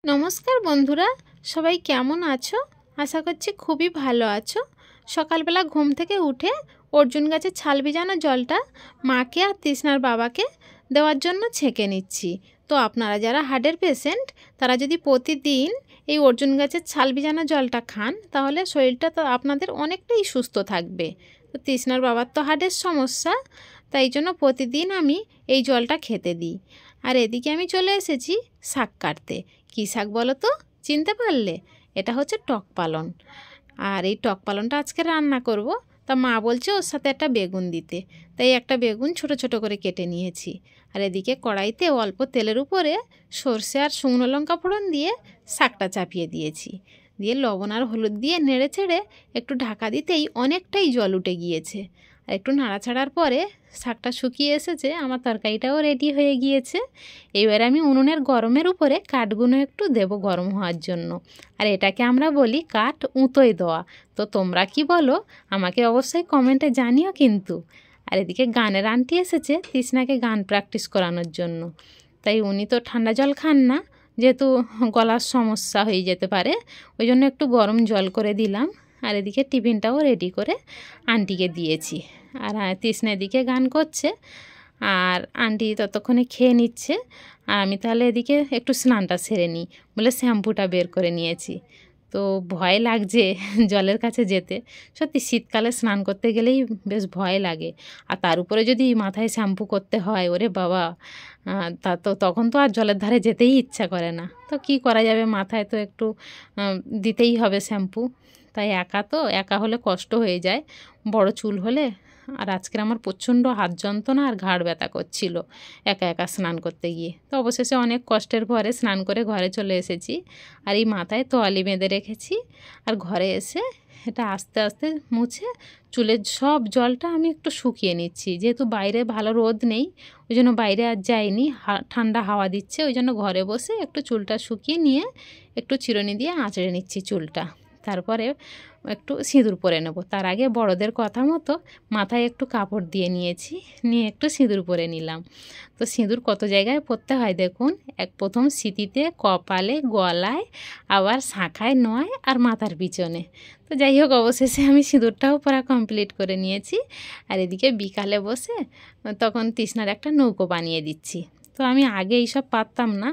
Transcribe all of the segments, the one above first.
নমস্কার বন্ধুরা, সবাই কেমন আছো? আশা করছি খুবই ভালো আছো। সকালবেলা ঘুম থেকে উঠে অর্জুন গাছের ছাল ভিজানো জলটা মাকে আর তৃষ্ণার বাবাকে দেওয়ার জন্য ছেঁকে নিচ্ছি। তো আপনারা যারা হার্টের পেশেন্ট তারা যদি প্রতিদিন এই অর্জুন গাছের ছাল ভিজানো জলটা খান তাহলে শরীরটা তো আপনাদের অনেকটাই সুস্থ থাকবে। তো তৃষ্ণার বাবার তো হার্টের সমস্যা, তাই জন্য প্রতিদিন আমি এই জলটা খেতে দিই। আর এদিকে আমি চলে এসেছি শাক কাটতে। কী শাক বলো তো? চিনতে পারলে? এটা হচ্ছে টক পালন। আর এই টক পালনটা আজকে রান্না করব। তা মা বলছে ওর সাথে একটা বেগুন দিতে, তাই একটা বেগুন ছোট ছোট করে কেটে নিয়েছি। আর এদিকে কড়াইতে অল্প তেলের উপরে সর্ষে আর শুকনো লঙ্কা ফোড়ন দিয়ে শাকটা চাপিয়ে দিয়েছি। দিয়ে লবণ আর হলুদ দিয়ে নেড়ে ছেড়ে একটু ঢাকা দিতেই অনেকটাই জল উঠে গিয়েছে। আর একটু নাড়াচাড়ার পরে শাকটা শুকিয়ে এসেছে, আমার তরকারিটাও রেডি হয়ে গিয়েছে। এবার আমি উনুনের গরমের উপরে কাঠগুলো একটু দেবো গরম হওয়ার জন্য। আর এটাকে আমরা বলি কাঠ উঁতোয় দেওয়া। তো তোমরা কি বলো আমাকে অবশ্যই কমেন্টে জানিও কিন্তু। আর এদিকে গানের আন্টি এসেছে তৃষ্ণাকে গান প্র্যাকটিস করানোর জন্য। তাই উনি তো ঠান্ডা জল খান না, যেহেতু গলার সমস্যা হয়ে যেতে পারে, ওই জন্য একটু গরম জল করে দিলাম। আর এদিকে টিফিনটাও রেডি করে আন্টিকে দিয়েছি। আর তৃষ্ণা এদিকে গান করছে আর আন্টি ততক্ষণে খেয়ে নিচ্ছে। আর আমি তাহলে এদিকে একটু স্নানটা সেরে নিই বলে শ্যাম্পুটা বের করে নিয়েছি। তো ভয় লাগছে জলের কাছে যেতে। সত্যি শীতকালে স্নান করতে গেলেই বেশ ভয় লাগে। আর তার উপরে যদি মাথায় শ্যাম্পু করতে হয়, ওরে বাবা, তা তো তখন তো আর জলের ধারে যেতেই ইচ্ছা করে না। তো কি করা যাবে, মাথায় তো একটু দিতেই হবে শ্যাম্পু। তাই একা হলে কষ্ট হয়ে যায়, বড় চুল হলে। আর আজকের আমার প্রচণ্ড হাত যন্ত্রণা আর ঘাড় ব্যথা করছিল একা একা স্নান করতে গিয়ে। তো অবশেষে অনেক কষ্টের পরে স্নান করে ঘরে চলে এসেছি। আর এই মাথায় তোয়ালি বেঁধে রেখেছি। আর ঘরে এসে এটা আস্তে আস্তে মুছে চুলের সব জলটা আমি একটু শুকিয়ে নিচ্ছি। যেহেতু বাইরে ভালো রোদ নেই, ওই জন্য বাইরে আর যাইনি, ঠান্ডা হাওয়া দিচ্ছে, ওই জন্য ঘরে বসে একটু চুলটা শুকিয়ে নিয়ে একটু চিরুনি দিয়ে আঁচড়ে নিচ্ছি চুলটা। তারপরে একটু সিঁদুর পরে নেব। তার আগে বড়দের কথা মতো মাথায় একটু কাপড় দিয়ে নিয়েছি, নিয়ে একটু সিঁদুর পরে নিলাম। তো সিঁদুর কত জায়গায় পরতে হয় দেখুন, প্রথম সিঁথিতে, কপালে, গলায়, আবার শাঁখায়, নয় আর মাথার পিছনে। তো যাই হোক, অবশেষে আমি সিঁদুরটাও পরা কমপ্লিট করে নিয়েছি। আর এদিকে বিকালে বসে তখন তৃষ্ণার একটা নৌকো বানিয়ে দিচ্ছি। তো আমি আগে এইসব পারতাম না,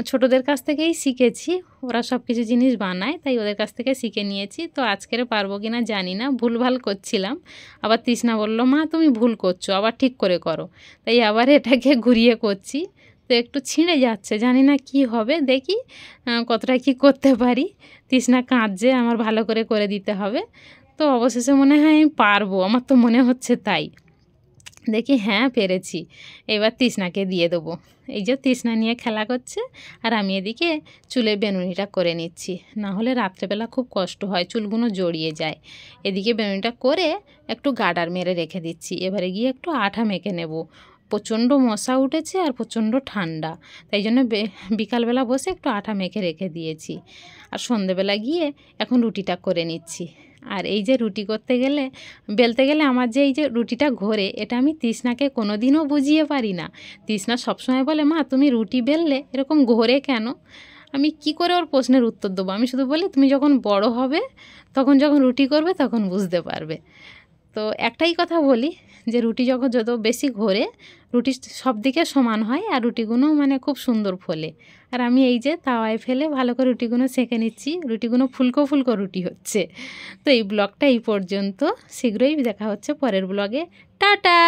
ছোটোদের কাছ থেকেই শিখেছি। ওরা সব কিছু জিনিস বানায়, তাই ওদের কাছ থেকে শিখে নিয়েছি। তো আজকের পারবো কি না জানি না, ভুলভাল করছিলাম। আবার তৃষ্ণা বললো, মা তুমি ভুল করছো, আবার ঠিক করে করো। তাই আবার এটাকে ঘুরিয়ে করছি। তো একটু ছিঁড়ে যাচ্ছে, জানি না কি হবে, দেখি কতটা কি করতে পারি। তৃষ্ণা কাঁদছে, আমার ভালো করে করে দিতে হবে। তো অবশেষে মনে হয় আমি পারবো, আমার তো মনে হচ্ছে তাই। দেখি হ্যাঁ পেরেছি। এবার তৃষ্ণাকে দিয়ে দেবো। এই যে তৃষ্ণা নিয়ে খেলা করছে আর আমি এদিকে চুলে বেনুনিটা করে নিচ্ছি, না হলে রাত্রেবেলা খুব কষ্ট হয়, চুলগুলো জড়িয়ে যায়। এদিকে বেনুনিটা করে একটু গার্ডার মেরে রেখে দিচ্ছি। এবারে গিয়ে একটু আঠা মেখে নেব। প্রচণ্ড মশা উঠেছে আর প্রচণ্ড ঠান্ডা, তাই জন্য বিকালবেলা বসে একটু আঠা মেখে রেখে দিয়েছি। আর সন্ধেবেলা গিয়ে এখন রুটিটা করে নিচ্ছি। আর এই যে রুটি করতে গেলে, বেলতে গেলে আমার যে এই যে রুটিটা ঘোরে, এটা আমি তৃষ্ণাকে কোনো দিনও বুঝিয়ে পারি না। তৃষ্ণা সবসময় বলে, মা তুমি রুটি বেললে এরকম ঘোরে কেন? আমি কি করে ওর প্রশ্নের উত্তর দেবো? আমি শুধু বলি, তুমি যখন বড় হবে তখন যখন রুটি করবে তখন বুঝতে পারবে। তো একটাই কথা বলি যে রুটি যখন যত বেশি ঘোরে, রুটি সব দিকে সমান হয় আর রুটিগুলো মানে খুব সুন্দর ফোলে। আর আমি এই যে তাওয়ায় ফেলে ভালো করে রুটিগুলো সেঁকে নিচ্ছি। রুটিগুলো ফুলকো ফুলকো রুটি হচ্ছে। তো এই ব্লগটা এই পর্যন্ত, শীঘ্রই দেখা হচ্ছে পরের ব্লগে। টাটা।